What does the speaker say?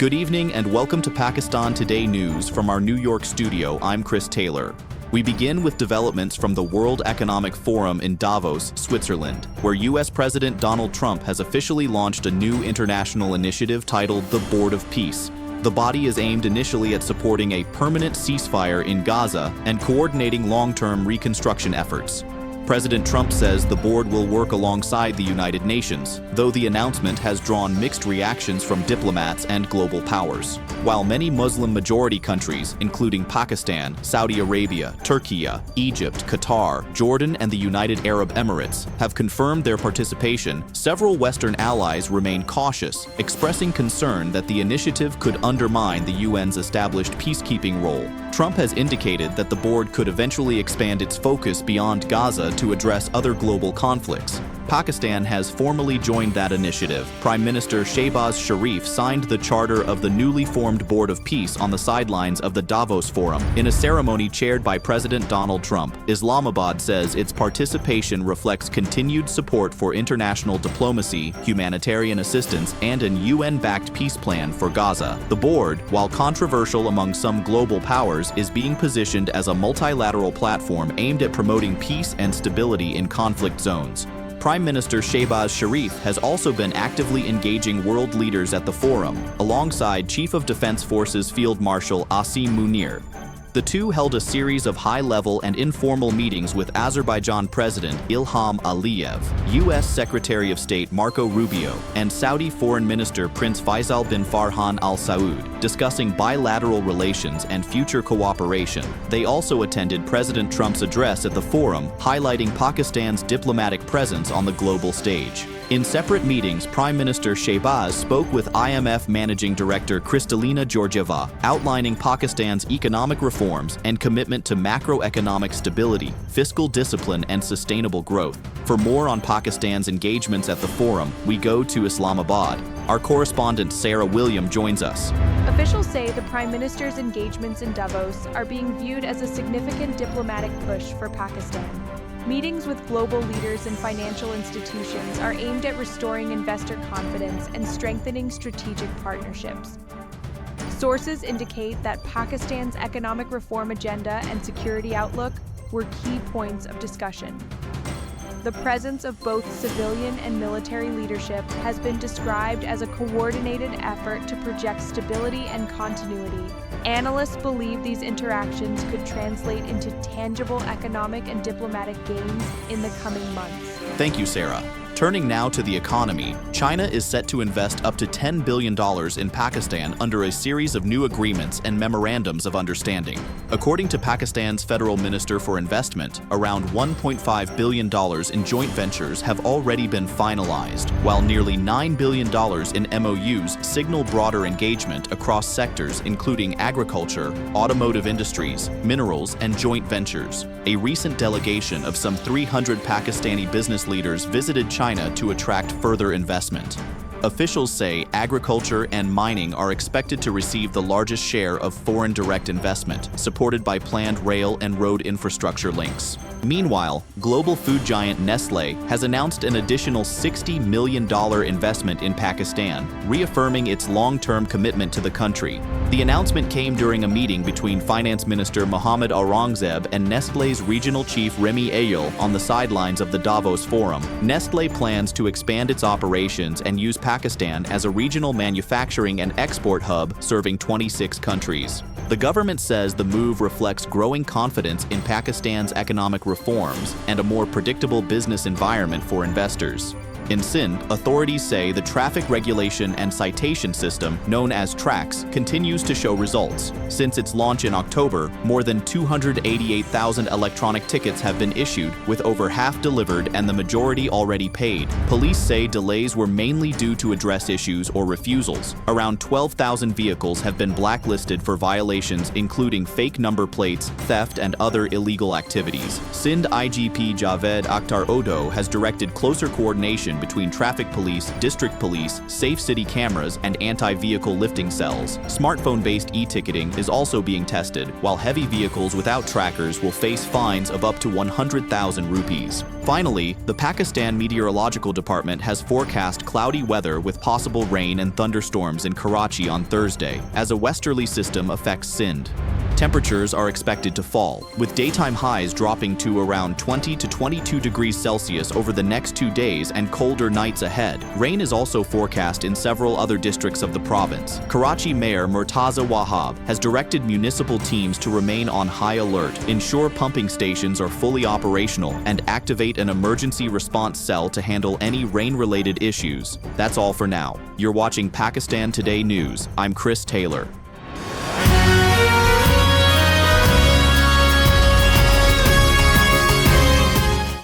Good evening and welcome to Pakistan Today News from our New York studio. I'm Chris Taylor. We begin with developments from the World Economic Forum in Davos, Switzerland, where U.S. President Donald Trump has officially launched a new international initiative titled the Board of Peace. The body is aimed initially at supporting a permanent ceasefire in Gaza and coordinating long-term reconstruction efforts. President Trump says the board will work alongside the United Nations, though the announcement has drawn mixed reactions from diplomats and global powers. While many Muslim-majority countries, including Pakistan, Saudi Arabia, Turkey, Egypt, Qatar, Jordan, and the United Arab Emirates, have confirmed their participation, several Western allies remain cautious, expressing concern that the initiative could undermine the UN's established peacekeeping role. Trump has indicated that the board could eventually expand its focus beyond Gaza to address other global conflicts. Pakistan has formally joined that initiative. Prime Minister Shehbaz signed the charter of the newly formed Board of Peace on the sidelines of the Davos Forum in a ceremony chaired by President Donald Trump. Islamabad says its participation reflects continued support for international diplomacy, humanitarian assistance, and an UN-backed peace plan for Gaza. The board, while controversial among some global powers, is being positioned as a multilateral platform aimed at promoting peace and stability in conflict zones. Prime Minister Shehbaz has also been actively engaging world leaders at the forum, alongside Chief of Defense Forces Field Marshal Asim Munir. The two held a series of high-level and informal meetings with Azerbaijan President Ilham Aliyev, U.S. Secretary of State Marco Rubio, and Saudi Foreign Minister Prince Faisal bin Farhan Al Saud, discussing bilateral relations and future cooperation. They also attended President Trump's address at the forum, highlighting Pakistan's diplomatic presence on the global stage. In separate meetings, Prime Minister Shehbaz spoke with IMF Managing Director Kristalina Georgieva, outlining Pakistan's economic reforms and commitment to macroeconomic stability, fiscal discipline, and sustainable growth. For more on Pakistan's engagements at the forum, we go to Islamabad. Our correspondent Sarah William joins us. Officials say the Prime Minister's engagements in Davos are being viewed as a significant diplomatic push for Pakistan. Meetings with global leaders and financial institutions are aimed at restoring investor confidence and strengthening strategic partnerships. Sources indicate that Pakistan's economic reform agenda and security outlook were key points of discussion. The presence of both civilian and military leadership has been described as a coordinated effort to project stability and continuity. Analysts believe these interactions could translate into tangible economic and diplomatic gains in the coming months. Thank you, Sarah. Turning now to the economy, China is set to invest up to $10 billion in Pakistan under a series of new agreements and memorandums of understanding. According to Pakistan's Federal Minister for Investment, around $1.5 billion in joint ventures have already been finalized, while nearly $9 billion in MOUs signal broader engagement across sectors including agriculture, automotive industries, minerals, and joint ventures. A recent delegation of some 300 Pakistani business leaders visited China to attract further investment. Officials say agriculture and mining are expected to receive the largest share of foreign direct investment, supported by planned rail and road infrastructure links. Meanwhile, global food giant Nestlé has announced an additional $60 million investment in Pakistan, reaffirming its long-term commitment to the country. The announcement came during a meeting between Finance Minister Mohammad Aurangzeb and Nestlé's regional chief Remy Ayol on the sidelines of the Davos Forum. Nestlé plans to expand its operations and use Pakistan as a regional manufacturing and export hub serving 26 countries. The government says the move reflects growing confidence in Pakistan's economic reforms and a more predictable business environment for investors. In Sindh, authorities say the traffic regulation and citation system, known as TRAX, continues to show results. Since its launch in October, more than 288,000 electronic tickets have been issued, with over half delivered and the majority already paid. Police say delays were mainly due to address issues or refusals. Around 12,000 vehicles have been blacklisted for violations including fake number plates, theft, and other illegal activities. Sindh IGP Javed Akhtar Odo has directed closer coordination between traffic police, district police, safe city cameras, and anti-vehicle lifting cells. Smartphone-based e-ticketing is also being tested, while heavy vehicles without trackers will face fines of up to 100,000 rupees. Finally, the Pakistan Meteorological Department has forecast cloudy weather with possible rain and thunderstorms in Karachi on Thursday, as a westerly system affects Sindh. Temperatures are expected to fall, with daytime highs dropping to around 20 to 22 degrees Celsius over the next 2 days and colder nights ahead. Rain is also forecast in several other districts of the province. Karachi Mayor Murtaza Wahab has directed municipal teams to remain on high alert, ensure pumping stations are fully operational, and activate an emergency response cell to handle any rain-related issues. That's all for now. You're watching Pakistan Today News. I'm Chris Taylor.